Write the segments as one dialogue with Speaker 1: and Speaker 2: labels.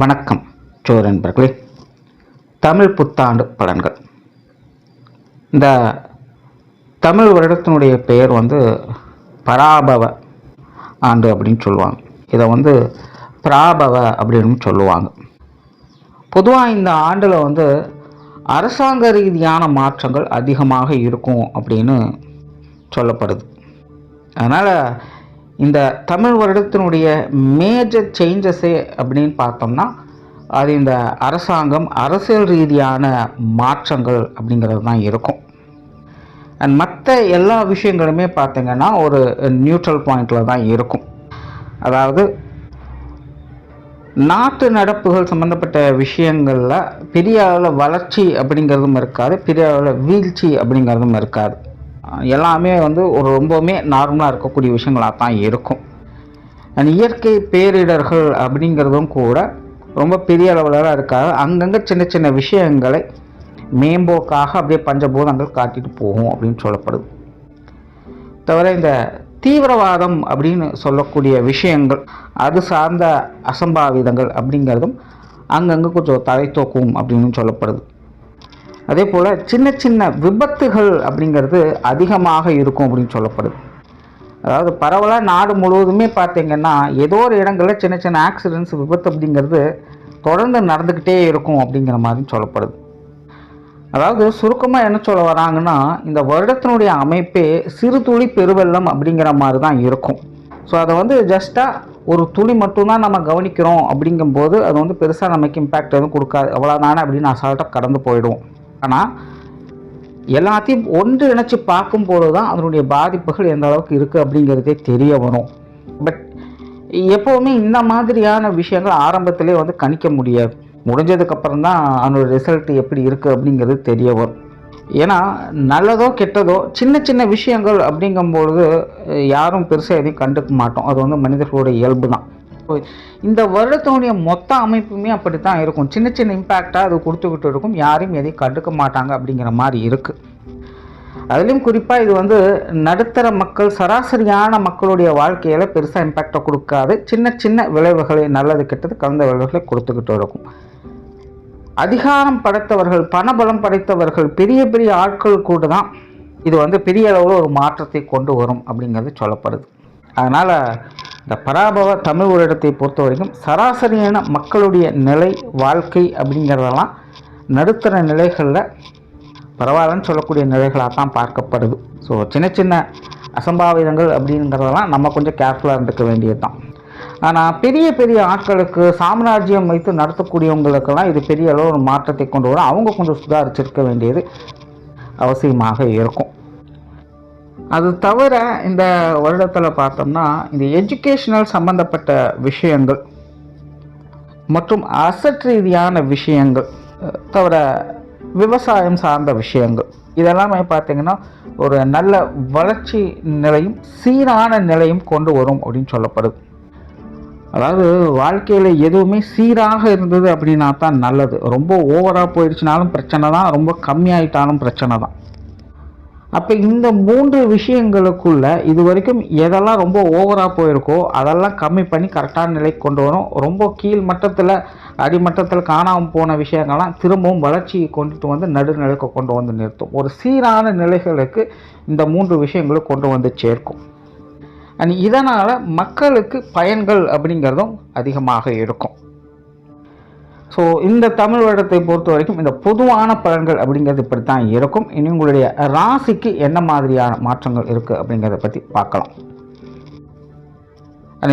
Speaker 1: வணக்கம் நண்பர்களே. தமிழ் புத்தாண்டு பலன்கள். இந்த தமிழ் வருடத்தினுடைய பெயர் பராபவ ஆண்டு அப்படின்னு சொல்லுவாங்க. இதை பிராபவ அப்படின்னு சொல்லுவாங்க. பொதுவாக இந்த ஆண்டில் அரசாங்க ரீதியான மாற்றங்கள் அதிகமாக இருக்கும் அப்படின்னு சொல்லப்படுது. அதனால் இந்த தமிழ் வருடத்தினுடைய மேஜர் சேஞ்சஸே அப்படின்னு பார்த்தோம்னா அது இந்த அரசாங்கம் அரசியல் ரீதியான மாற்றங்கள் அப்படிங்கிறது தான் இருக்கும். அண்ட் மற்ற எல்லா விஷயங்களுமே பார்த்திங்கன்னா ஒரு நியூட்ரல் பாயிண்டில் தான் இருக்கும். அதாவது நாட்டு நடப்புகள் சம்மந்தப்பட்ட விஷயங்களில் பெரிய அளவில் வளர்ச்சி அப்படிங்கிறதும் இருக்காது, பெரிய அளவில் வீழ்ச்சி அப்படிங்கிறதும் இருக்காது. எல்லாமே ஒரு ரொம்பவுமே நார்மலாக இருக்கக்கூடிய விஷயங்களாக தான் இருக்கும். அண்ட் இயற்கை பேரிடர்கள் அப்படிங்கிறதும் கூட ரொம்ப பெரிய அளவில் இருக்காது. அங்கங்கே சின்ன சின்ன விஷயங்களை மேம்போக்காக அப்படியே பஞ்சபூதங்கள் காட்டிட்டு போகும் அப்படின்னு சொல்லப்படுது. தவிர இந்த தீவிரவாதம் அப்படின்னு சொல்லக்கூடிய விஷயங்கள், அது சார்ந்த அசம்பாவிதங்கள் அப்படிங்கிறதும் அங்கங்கே கொஞ்சம் தலை தூக்கும் அப்படின்னு சொல்லப்படுது. அதே போல் சின்ன சின்ன விபத்துகள் அப்படிங்கிறது அதிகமாக இருக்கும் அப்படின்னு சொல்லப்படுது. அதாவது பரவலாக நாடு முழுவதுமே பார்த்திங்கன்னா ஏதோ ஒரு இடங்களில் சின்ன சின்ன ஆக்சிடென்ட்ஸ், விபத்து அப்படிங்கிறது தொடர்ந்து நடந்துக்கிட்டே இருக்கும் அப்படிங்கிற மாதிரி சொல்லப்படுது. அதாவது சுருக்கமாக என்ன சொல்ல வராங்கன்னா, இந்த வருடத்தினுடைய அமைப்பே சிறு துளி பெருவெள்ளம் அப்படிங்கிற மாதிரி தான் இருக்கும். ஸோ அதை ஜஸ்ட்டாக ஒரு துளி மட்டும்தான் நம்ம கவனிக்கிறோம் அப்படிங்கும்போது அது பெருசாக நமக்கு இம்பேக்ட் எதுவும் கொடுக்காது, அவ்வளோதானே அப்படின்னு அசால்ட்டாக கடந்து போயிடுவோம். ஆனால் எல்லாத்தையும் ஒன்று இணைச்சி பார்க்கும்போது தான் அதனுடைய பாதிப்புகள் எந்த அளவுக்கு இருக்குது அப்படிங்கிறதே தெரிய வரும். பட் எப்போவுமே இந்த மாதிரியான விஷயங்கள் ஆரம்பத்திலே கணிக்க முடியாது. முடிஞ்சதுக்கப்புறம் தான் அதனோட ரிசல்ட் எப்படி இருக்குது அப்படிங்கிறது தெரிய வரும். ஏன்னா நல்லதோ கெட்டதோ சின்ன சின்ன விஷயங்கள் அப்படிங்கும்பொழுது யாரும் பெருசாக எதையும் கண்டுக்க மாட்டோம். அது மனிதர்களுடைய இயல்பு தான். இந்த வருடத்தினுடைய மொத்த அமைப்புமே அப்படி தான் இருக்கும். சின்ன சின்ன இம்பேக்டாக அது கொடுத்துக்கிட்டு இருக்கும், யாரையும் எதையும் கண்டுக்க மாட்டாங்க அப்படிங்கிற மாதிரி இருக்குது. அதுலேயும் குறிப்பாக இது நடுத்தர மக்கள், சராசரியான மக்களுடைய வாழ்க்கையில் பெருசாக இம்பேக்டை கொடுக்காது. சின்ன சின்ன விளைவுகளை, நல்லது கெட்டது கலந்த விளைவுகளை கொடுத்துக்கிட்டு இருக்கும். அதிகாரம் படைத்தவர்கள், பணபலம் படைத்தவர்கள், பெரிய பெரிய ஆட்கள் கூட தான் இது பெரிய அளவில் ஒரு மாற்றத்தை கொண்டு வரும் அப்படிங்கிறது சொல்லப்படுது. அதனால் இந்த பராபவ தமிழ் வருடத்தை பொறுத்த வரைக்கும் சராசரியான மக்களுடைய நிலை, வாழ்க்கை அப்படிங்கிறதெல்லாம் நடுத்தர நிலைகளில் பரவாயில்லன்னு சொல்லக்கூடிய நிலைகளாக தான் பார்க்கப்படுது. ஸோ சின்ன சின்ன அசம்பாவிதங்கள் அப்படிங்கிறதெல்லாம் நம்ம கொஞ்சம் கேர்ஃபுல்லாக இருந்துக்க வேண்டியது தான். ஆனால் பெரிய பெரிய ஆட்களுக்கு, சாம்ராஜ்யம் வைத்து நடத்தக்கூடியவங்களுக்கெல்லாம் இது பெரிய அளவு ஒரு மாற்றத்தை கொண்டு வரும். அவங்க கொஞ்சம் சுதாரிச்சிருக்க வேண்டியது அவசியமாக இருக்கும். அது தவிர இந்த வருடத்தில் பார்த்தோம்னா இந்த எஜுகேஷனல் சம்பந்தப்பட்ட விஷயங்கள் மற்றும் அசட் ரீதியான விஷயங்கள், தவிர விவசாயம் சார்ந்த விஷயங்கள், இதெல்லாமே பார்த்திங்கன்னா ஒரு நல்ல வளர்ச்சி நிலையும் சீரான நிலையும் கொண்டு வரும் அப்படின்னு சொல்லப்படுது. அதாவது வாழ்க்கையில் எதுவுமே சீராக இருந்தது அப்படின்னா தான் நல்லது. ரொம்ப ஓவராக போயிடுச்சுனாலும் பிரச்சனை தான், ரொம்ப கம்மியாயிட்டாலும் பிரச்சனை தான். அப்போ இந்த 3 விஷயங்களுக்குள்ள இது வரைக்கும் எதெல்லாம் ரொம்ப ஓவராக போயிருக்கோ அதெல்லாம் கம்மி பண்ணி கரெக்டான நிலைக்கு கொண்டு வரும். ரொம்ப கீழ் மட்டத்தில், அடிமட்டத்தில் காணாமல் போன விஷயங்கள்லாம் திரும்பவும் வளர்ச்சியை கொண்டுட்டு நடுநிலைக்கு கொண்டு நிறுத்தும். ஒரு சீரான நிலைகளுக்கு இந்த 3 விஷயங்களும் கொண்டு சேர்க்கும். அண்ட் இதனால் மக்களுக்கு பயன்கள் அப்படிங்கிறதும் அதிகமாக இருக்கும். ஸோ இந்த தமிழ் வருடத்தை பொறுத்த வரைக்கும் இந்த பொதுவான பலன்கள் அப்படிங்கிறது இப்படி தான் இருக்கும். இனி உங்களுடைய ராசிக்கு என்ன மாதிரியான மாற்றங்கள் இருக்குது அப்படிங்கிறத பற்றி பார்க்கலாம்.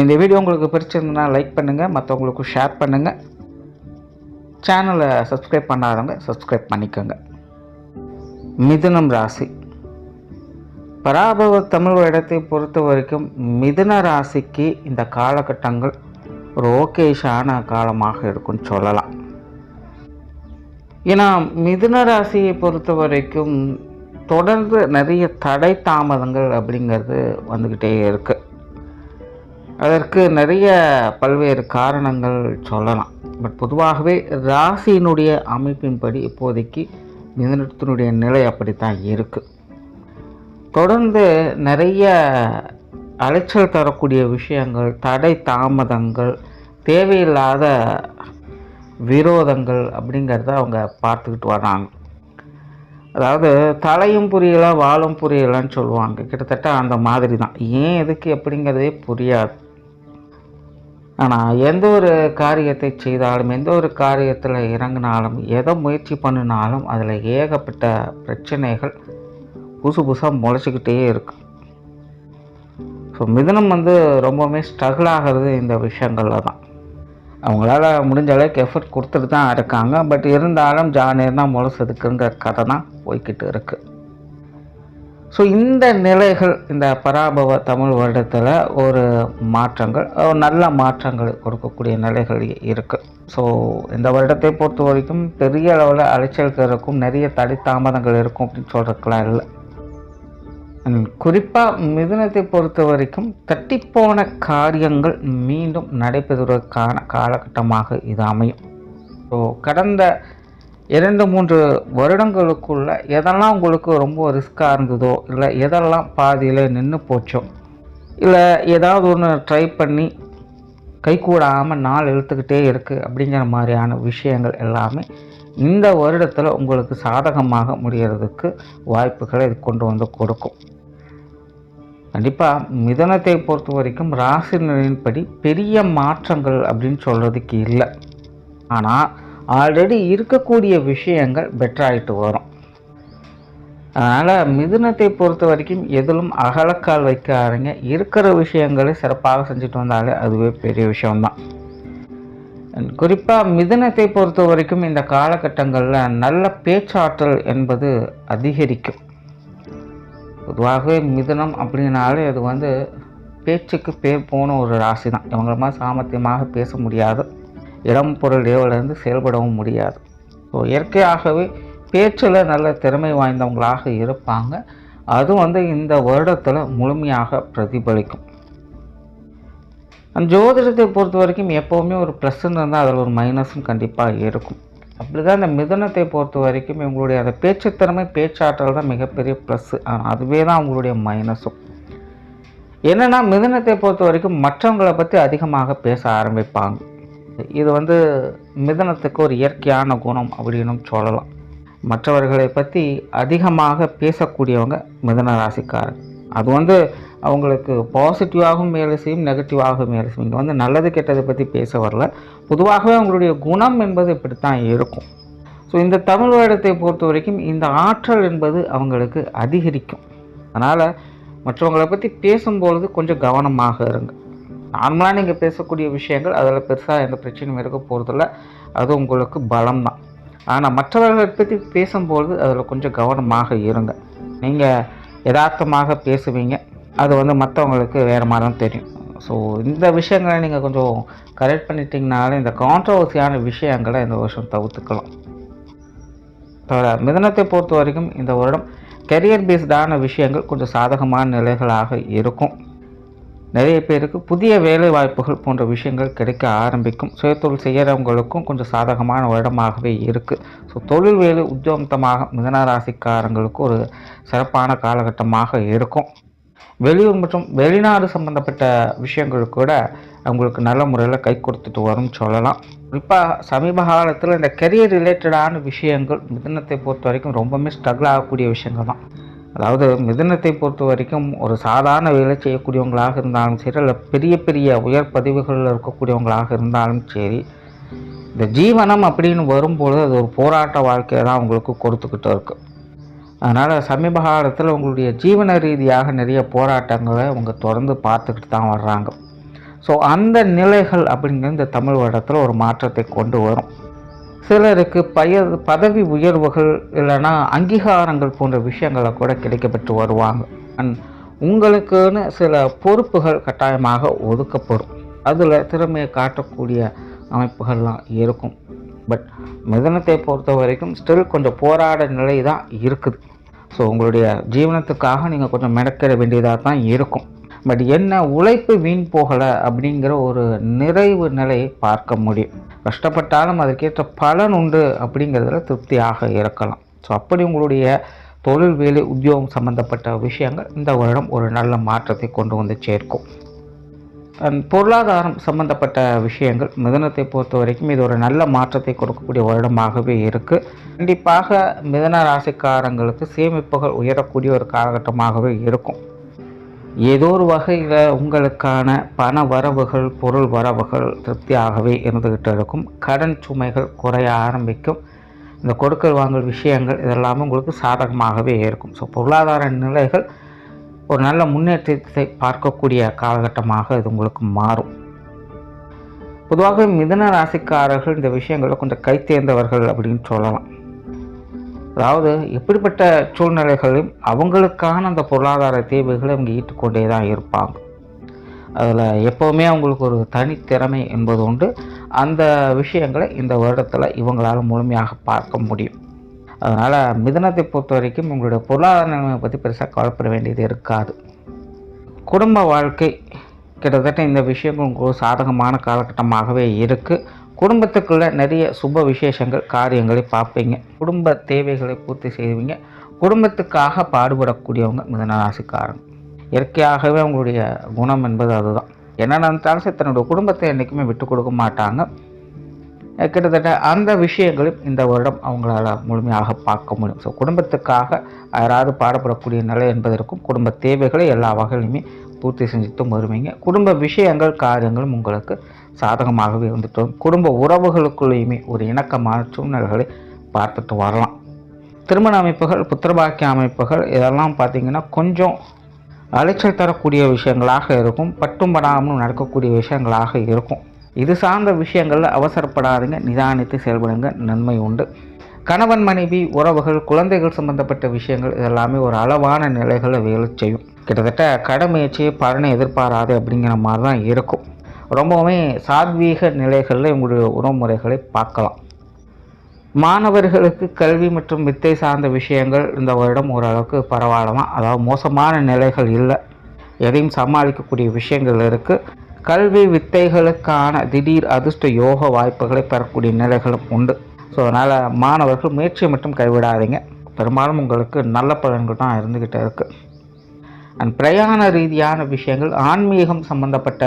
Speaker 1: இந்த வீடியோ உங்களுக்கு பிடிச்சிருந்ததுன்னா லைக் பண்ணுங்கள், மற்றவங்களுக்கு ஷேர் பண்ணுங்கள். சேனலை சப்ஸ்கிரைப் பண்ணாதவங்க சப்ஸ்கிரைப் பண்ணிக்கோங்க. மிதுனம் ராசி. பராபவ தமிழ் வருடத்தை பொறுத்த வரைக்கும் மிதுன ராசிக்கு இந்த காலகட்டங்கள் ஒரு ஓகேஷான காலமாக இருக்குன்னு சொல்லலாம். ஏன்னா மிதுன ராசியை பொறுத்த வரைக்கும் தொடர்ந்து நிறைய தடை தாமதங்கள் அப்படிங்கிறது வந்துக்கிட்டே இருக்குது. அதற்கு நிறைய பல்வேறு காரணங்கள் சொல்லலாம். பட் பொதுவாகவே ராசியினுடைய அமைப்பின்படி இப்போதைக்கு மிதுனத்தினுடைய நிலை அப்படித்தான் இருக்குது. தொடர்ந்து நிறைய அலைச்சல் தரக்கூடிய விஷயங்கள், தடை தாமதங்கள், தேவையில்லாத விரோதங்கள் அப்படிங்கிறத அவங்க பார்த்துக்கிட்டு வர்றாங்க. அதாவது தலையும் புரியலை வாலும் புரியலைன்னு சொல்லுவாங்க. கிட்டத்தட்ட அந்த மாதிரி தான். ஏன் எதுக்கு எப்படிங்கிறதே புரியாது. ஆனால் எந்த ஒரு காரியத்தை செய்தாலும், எந்த ஒரு காரியத்தில் இறங்கினாலும், எதை முயற்சி பண்ணினாலும் அதில் ஏகப்பட்ட பிரச்சனைகள் புதுசு புதுசாக முளைச்சிக்கிட்டே இருக்குது. ஸோ மிதுனம் ரொம்பவுமே ஸ்ட்ரகிள் ஆகிறது இந்த விஷயங்களில் தான். அவங்களால முடிஞ்ச அளவுக்கு எஃபர்ட் கொடுத்துட்டு தான் இருக்காங்க. பட் இருந்தாலும் ஜானேர்னா முளைச்சதுக்குங்கிற கதை தான் போய்கிட்டு இருக்குது. ஸோ இந்த நிலைகள் இந்த பராபவ தமிழ் வருடத்தில் ஒரு மாற்றங்கள், ஒரு நல்ல மாற்றங்கள் கொடுக்கக்கூடிய நிலைகள் இருக்குது. ஸோ இந்த வருடத்தை பொறுத்த வரைக்கும் பெரிய அளவில் அலைச்சல்கள் இருக்கும், நிறைய தடை தாமதங்கள் இருக்கும் அப்படின்னு சொல்கிறதுக்கெலாம் இல்லை. குறிப்பாக மிதுனத்தை பொறுத்த வரைக்கும் தட்டிப்போன காரியங்கள் மீண்டும் நடைபெறுவதற்கான காலகட்டமாக இது அமையும். ஸோ கடந்த 2-3 வருடங்களுக்குள்ள எதெல்லாம் உங்களுக்கு ரொம்ப ரிஸ்க்காக இருந்ததோ, இல்லை எதெல்லாம் பாதியில் நின்று போச்சோ, இல்லை ஏதாவது ஒன்று ட்ரை பண்ணி கைகூடாமல் நாள் இழுத்துக்கிட்டே இருக்குது அப்படிங்கிற மாதிரியான விஷயங்கள் எல்லாமே இந்த வருடத்தில் உங்களுக்கு சாதகமாக முடிகிறதுக்கு வாய்ப்புகளை இது கொண்டு வந்து கொடுக்கும். கண்டிப்பாக மிதுனத்தை பொறுத்த வரைக்கும் ராசி நிலையின்படி பெரிய மாற்றங்கள் அப்படின்னு சொல்கிறதுக்கு இல்லை. ஆனால் ஆல்ரெடி இருக்கக்கூடிய விஷயங்கள் பெட்டராகிட்டு வரும். அதனால் மிதுனத்தை பொறுத்த வரைக்கும் எதிலும் அகலக்கால் வைக்காதீங்க. இருக்கிற விஷயங்களை சிறப்பாக செஞ்சுட்டு வந்தாலே அதுவே பெரிய விஷயம்தான். குறிப்பாக மிதுனத்தை பொறுத்த வரைக்கும் இந்த காலகட்டங்களில் நல்ல பேச்சாற்றல் என்பது அதிகரிக்கும். பொதுவாகவே மிதுனம் அப்படின்னாலே அது பேச்சுக்கு பேர் போன ஒரு ராசி தான். இவங்கள மாதிரி சாமர்த்தியமாக பேச முடியாது, இடம் பொருள் ஏவலேருந்து செயல்படவும் முடியாது. ஸோ இயற்கையாகவே பேச்சில் நல்ல திறமை வாய்ந்தவங்களாக இருப்பாங்க. அது இந்த வருடத்தில் முழுமையாக பிரதிபலிக்கும். ஜோதிடத்தை பொறுத்த வரைக்கும் எப்போவுமே ஒரு ப்ளஸ்ன்னு இருந்தால் அதில் ஒரு மைனஸும் கண்டிப்பாக இருக்கும். அப்படி தான் இந்த மிதுனத்தை பொறுத்த வரைக்கும் இவங்களுடைய அந்த பேச்சுத்திறமை, பேச்சாற்றல் தான் மிகப்பெரிய ப்ளஸ்ஸு. ஆனால் அதுவே தான் அவங்களுடைய மைனஸும். என்னென்னா மிதுனத்தை பொறுத்த வரைக்கும் மற்றவங்களை பற்றி அதிகமாக பேச ஆரம்பிப்பாங்க. இது மிதுனத்துக்கு ஒரு இயற்கையான குணம் அப்படின்னு சொல்லலாம். மற்றவர்களை பற்றி அதிகமாக பேசக்கூடியவங்க மிதுன ராசிக்காரர். அது அவங்களுக்கு பாசிட்டிவாகவும் வேலை செய்யும், நெகட்டிவாகவும் வேலை செய்யும். இங்கே நல்லது கெட்டதை பற்றி பேச வரல. பொதுவாகவே அவங்களுடைய குணம் என்பது இப்படித்தான் இருக்கும். ஸோ இந்த தமிழ் வருடத்தை பொறுத்த வரைக்கும் இந்த ஆற்றல் என்பது அவங்களுக்கு அதிகரிக்கும். அதனால் மற்றவங்களை பற்றி பேசும்பொழுது கொஞ்சம் கவனமாக இருங்க. நார்மலாக நீங்கள் பேசக்கூடிய விஷயங்கள் அதில் பெருசாக எந்த பிரச்சனையும் இருக்க போகிறதில்ல, அது உங்களுக்கு பலம்தான். ஆனால் மற்றவர்களை பற்றி பேசும்பொழுது அதில் கொஞ்சம் கவனமாக இருங்க. நீங்கள் யதார்த்தமாக பேசுவீங்க, அது மற்றவங்களுக்கு வேறு மாதிரி தான் தெரியும். ஸோ இந்த விஷயங்களை நீங்கள் கொஞ்சம் கரெக்ட் பண்ணிட்டீங்கனாலே இந்த கான்ட்ரவர்சியான விஷயங்களை இந்த வருஷம் தவிர்த்துக்கலாம். மிதுனத்தை பொறுத்த வரைக்கும் இந்த வருடம் கெரியர் பேஸ்டான விஷயங்கள் கொஞ்சம் சாதகமான நிலைகளாக இருக்கும். நிறைய பேருக்கு புதிய வேலை வாய்ப்புகள் போன்ற விஷயங்கள் கிடைக்க ஆரம்பிக்கும். சுயதொழில் செய்கிறவங்களுக்கும் கொஞ்சம் சாதகமான வருடமாகவே இருக்குது. ஸோ தொழில் வேலை உத்தியோகமாக மிதுன ராசிக்காரங்களுக்கு ஒரு சிறப்பான காலகட்டமாக இருக்கும். வெளியூர் மற்றும் வெளிநாடு சம்பந்தப்பட்ட விஷயங்கள் கூட அவங்களுக்கு நல்ல முறையில் கை கொடுத்துட்டு வரும்னு சொல்லலாம். குறிப்பாக சமீப காலத்தில் இந்த கெரியர் ரிலேட்டடான விஷயங்கள் மிதுனத்தை பொறுத்த வரைக்கும் ரொம்பவுமே ஸ்ட்ரகிள் ஆகக்கூடிய விஷயங்கள் தான். அதாவது மிதுனத்தை பொறுத்த வரைக்கும் ஒரு சாதாரண வேலை செய்யக்கூடியவங்களாக இருந்தாலும் சரி, இல்லை பெரிய பெரிய உயர் பதவிகளில் இருக்கக்கூடியவங்களாக இருந்தாலும் சரி, இந்த ஜீவனம் அப்படின்னு வரும்பொழுது அது ஒரு போராட்ட வாழ்க்கையை தான் அவங்களுக்கு கொடுத்துக்கிட்டு இருக்குது. அதனால் சமீப காலத்தில் உங்களுடைய ஜீவன ரீதியாக நிறைய போராட்டங்களை அவங்க தொடர்ந்து பார்த்துக்கிட்டு தான் வர்றாங்க. ஸோ அந்த நிலைகள் அப்படிங்கிறது இந்த தமிழ் வருடத்தில் ஒரு மாற்றத்தை கொண்டு வரும். சிலருக்கு பதவி உயர்வுகள் இல்லைன்னா அங்கீகாரங்கள் போன்ற விஷயங்களை கூட கிடைக்கப்பட்டு வருவாங்க. உங்களுக்குன்னு சில பொறுப்புகள் கட்டாயமாக ஒதுக்கப்படும். அதில் திறமையை காட்டக்கூடிய அமைப்புகள்லாம் இருக்கும். பட் மிதுனத்தை பொறுத்த வரைக்கும் ஸ்டில் கொஞ்சம் போராட நிலை தான் இருக்குது. ஸோ உங்களுடைய ஜீவனத்துக்காக நீங்கள் கொஞ்சம் மெனக்கிட வேண்டியதாக தான் இருக்கும். பட் என்ன உழைப்பு வீண் போகலை அப்படிங்கிற ஒரு நிறைவு நிலையை பார்க்க முடியும். கஷ்டப்பட்டாலும் அதுக்கேற்ற பலன் உண்டு அப்படிங்கிறதுல திருப்தியாக இருக்கலாம். ஸோ அப்படி உங்களுடைய தொழில் வேலை உத்தியோகம் சம்பந்தப்பட்ட விஷயங்கள் இந்த வருடம் ஒரு நல்ல மாற்றத்தை கொண்டு வந்து சேர்க்கும். பொருளாதாரம் சம்பந்தப்பட்ட விஷயங்கள் மிதுனத்தை பொறுத்த வரைக்கும் இது ஒரு நல்ல மாற்றத்தை கொடுக்கக்கூடிய வருடமாகவே இருக்குது. கண்டிப்பாக மிதுன ராசிக்காரங்களுக்கு சேமிப்புகள் உயரக்கூடிய ஒரு காலகட்டமாகவே இருக்கும். ஏதோ ஒரு வகையில் உங்களுக்கான பண வரவுகள், பொருள் வரவுகள் திருப்தியாகவே இருந்துக்கிட்டு இருக்கும். கடன் சுமைகள் குறைய ஆரம்பிக்கும். இந்த கொடுக்கல் வாங்கல் விஷயங்கள் இதெல்லாமே உங்களுக்கு சாதகமாகவே இருக்கும். ஸோ பொருளாதார நிலைகள் ஒரு நல்ல முன்னேற்றத்தை பார்க்கக்கூடிய காலகட்டமாக இது உங்களுக்கு மாறும். பொதுவாக மிதுன ராசிக்காரர்கள் இந்த விஷயங்களில் கொஞ்சம் கை தேர்ந்தவர்கள் அப்படின்னு சொல்லலாம். அதாவது எப்படிப்பட்ட சூழ்நிலைகளையும் அவங்களுக்கான அந்த பொருளாதார தேவைகளை அவங்க ஈட்டுக்கொண்டே தான் இருப்பாங்க. அதில் எப்போவுமே அவங்களுக்கு ஒரு தனித்திறமை என்பது உண்டு. அந்த விஷயங்களை இந்த வருடத்தில் இவங்களால் முழுமையாக பார்க்க முடியும். அதனால் மிதுனத்தை பொறுத்த வரைக்கும் உங்களுடைய பொருளாதார நிலைமையை பற்றி பெருசாக கவலைப்பட வேண்டியது இருக்காது. குடும்ப வாழ்க்கை கிட்டத்தட்ட இந்த விஷயங்கள் உங்களுக்கு சாதகமான காலகட்டமாகவே இருக்குது. குடும்பத்துக்குள்ளே நிறைய சுப விசேஷங்கள் காரியங்களை பார்ப்பீங்க. குடும்ப தேவைகளை பூர்த்தி செய்வீங்க. குடும்பத்துக்காக பாடுபடக்கூடியவங்க மிதுன ராசிக்காரங்க. இயற்கையாகவே அவங்களுடைய குணம் என்பது அதுதான். என்ன நினைத்தாலும் தன்னுடைய குடும்பத்தை என்றைக்குமே விட்டு கொடுக்க மாட்டாங்க. கிட்டத்தட்ட அந்த விஷயங்களும் இந்த வருடம் அவங்களால முழுமையாக பார்க்க முடியும். ஸோ குடும்பத்துக்காக யாராவது பாடப்படக்கூடிய நிலை என்பதற்கும் குடும்ப தேவைகளை எல்லா வகையிலுமே பூர்த்தி செஞ்சுட்டு வருவீங்க. குடும்ப விஷயங்கள் காரியங்களும் உங்களுக்கு சாதகமாகவே வந்துட்டோம். குடும்ப உறவுகளுக்குள்ளேயுமே ஒரு இணக்கமான சூழ்நிலைகளை பார்த்துட்டு வரலாம். திருமண அமைப்புகள், புத்திரபாக்கிய அமைப்புகள் இதெல்லாம் பார்த்திங்கன்னா கொஞ்சம் அலைச்சல் தரக்கூடிய விஷயங்களாக இருக்கும். பட்டும் படாமலும் நடக்கக்கூடிய விஷயங்களாக இருக்கும். இது சார்ந்த விஷயங்களில் அவசரப்படாதீங்க, நிதானித்து செயல்படுங்க, நன்மை உண்டு. கணவன் மனைவி உறவுகள், குழந்தைகள் சம்பந்தப்பட்ட விஷயங்கள் இதெல்லாமே ஒரு அளவான நிலைகளை வேலை செய்யும். கிட்டத்தட்ட கடமையச்சு பலனை எதிர்பாராது அப்படிங்கிற மாதிரி தான் இருக்கும். ரொம்பவுமே சாத்வீக நிலைகளில் உங்களுடைய உறவுமுறைகளை பார்க்கலாம். மாணவர்களுக்கு கல்வி மற்றும் வித்தை சார்ந்த விஷயங்கள் இந்த வருடம் ஓரளவுக்கு பரவாயில்லலாம். அதாவது மோசமான நிலைகள் இல்லை, எதையும் சமாளிக்கக்கூடிய விஷயங்கள் இருக்குது. கல்வி வித்தைகளுக்கான திடீர் அதிர்ஷ்ட யோக வாய்ப்புகளை பெறக்கூடிய நிலைகளும் உண்டு. ஸோ அதனால் மாணவர்கள் முயற்சியை மட்டும் கைவிடாதீங்க. பெரும்பாலும் உங்களுக்கு நல்ல பலன்கள் தான் இருந்துக்கிட்டே இருக்குது. அண்ட் பிரயாண ரீதியான விஷயங்கள், ஆன்மீகம் சம்பந்தப்பட்ட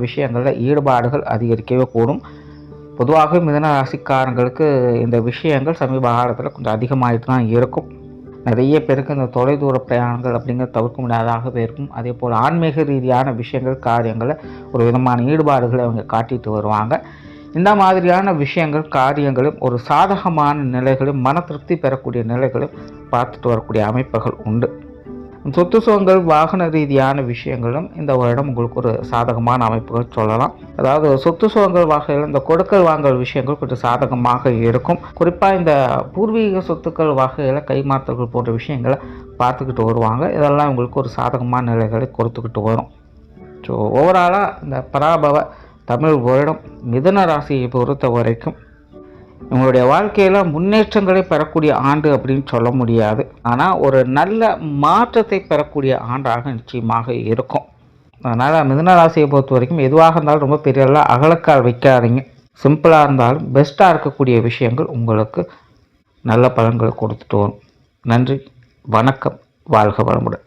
Speaker 1: விஷயங்களில் ஈடுபாடுகள் அதிகரிக்கவே கூடும். பொதுவாக மிதுன ராசிக்காரங்களுக்கு இந்த விஷயங்கள் சமீப காலத்தில் கொஞ்சம் அதிகமாகிட்டு தான் இருக்கும். நிறைய பேருக்கு இந்த தொலைதூர பிரயாணங்கள் அப்படிங்கிறது தவிர்க்க முடியாததாகவே இருக்கும். அதே போல் ஆன்மீக ரீதியான விஷயங்கள் காரியங்களில் ஒரு விதமான ஈடுபாடுகளை அவங்க காட்டிட்டு வருவாங்க. இந்த மாதிரியான விஷயங்கள் காரியங்களும் ஒரு சாதகமான நிலைகளும் மன திருப்தி பெறக்கூடிய நிலைகளும் பார்த்துட்டு வரக்கூடிய அமைப்புகள் உண்டு. சொத்து சுகங்கள், வாகன ரீதியான விஷயங்களும் இந்த வருடம் உங்களுக்கு ஒரு சாதகமான அமைப்புகள் சொல்லலாம். அதாவது சொத்து சுகங்கள் வகையில் இந்த கொடுக்கல் வாங்கல் விஷயங்கள் கொஞ்சம் சாதகமாக இருக்கும். குறிப்பாக இந்த பூர்வீக சொத்துக்கள் வகையில் கைமாற்றல்கள் போன்ற விஷயங்களை பார்த்துக்கிட்டு வருவாங்க. இதெல்லாம் உங்களுக்கு ஒரு சாதகமான நிலைகளை கொடுத்துக்கிட்டு வரும். ஸோ ஓவராலாக இந்த பராபவ தமிழ் வருடம் மிதுன ராசியை பொறுத்த வரைக்கும் உங்களுடைய வாழ்க்கையில் முன்னேற்றங்களை பெறக்கூடிய ஆண்டு அப்படின்னு சொல்ல முடியாது. ஆனால் ஒரு நல்ல மாற்றத்தை பெறக்கூடிய ஆண்டாக நிச்சயமாக இருக்கும். அதனால் மிதுன ராசியை பொறுத்த வரைக்கும் எதுவாக இருந்தாலும் ரொம்ப பெரிய அகலக்கால் வைக்காதீங்க. சிம்பிளாக இருந்தாலும் பெஸ்ட்டாக இருக்கக்கூடிய விஷயங்கள் உங்களுக்கு நல்ல பலன்களை கொடுத்துட்டு வரும். நன்றி, வணக்கம், வாழ்க வளமுடன்.